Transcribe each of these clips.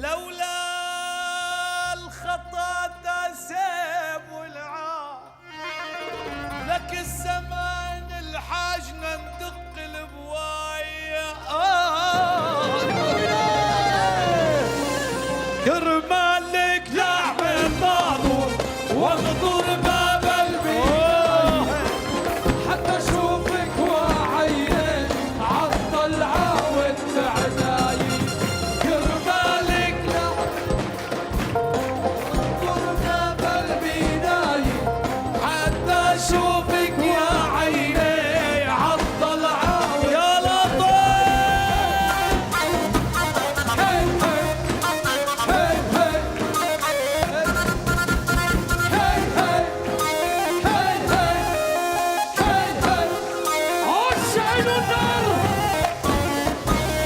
لولا الخطا تاسب والعار لك الزمان الحاجنا ندق البوايه كرمالك نعمل ناظر واغدر باب البيت حتى اشوفك وعينك عالطلعه والتعناية كرمالك واغدر باب البناية حتى اشوفك يا عيني عالطلعه يا لطيف هي هي هي هي هي هي هي عش عين النار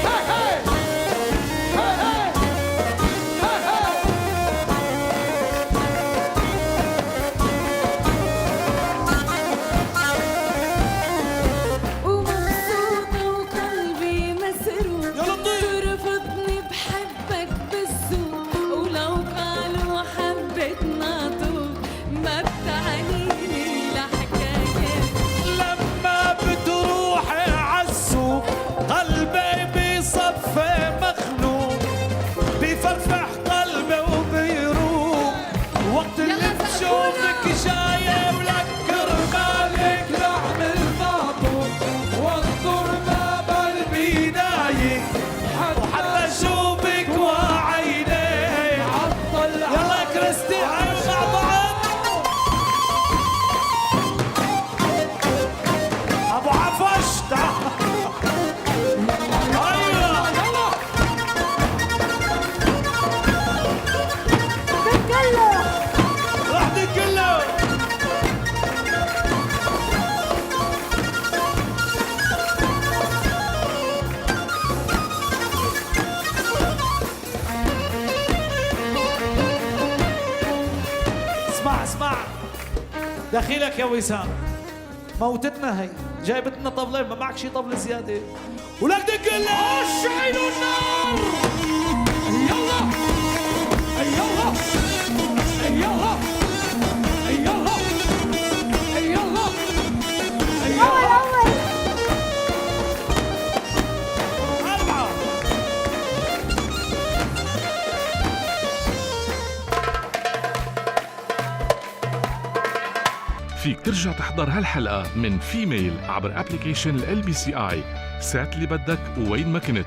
هي هي هي ومبسوطة وقلبي مسروق يا لطيف. ترفضني بحبك بالسوق ولو قالوا حبتنا طوق ما بتعنيني لحكاية لما بتروحي عالسوق قلبي بيصفي مخنوق بيفرفح قلبي وبيروق وقت اللي يلا بشوفك جاية ولك كرمالك نعمل ناطر واغدر باب بينايك وحتى اشوفك وعيني عالطلعه يلا كريستي هاي مع بعض ابو عفش تعال ايوه راح تتكلم اسمع اسمع دخيلك يا وسام موتتنا هي جايبتنا طبلين ما معك شي طبل زياده ولك تقول عين النار يلا يلا يلا يلا يلا يلا أربعة فيك ترجع تحضر هالحلقة من فيميل عبر ابليكيشن ال LBCI ساعة اللي بدك ووين ما كنت.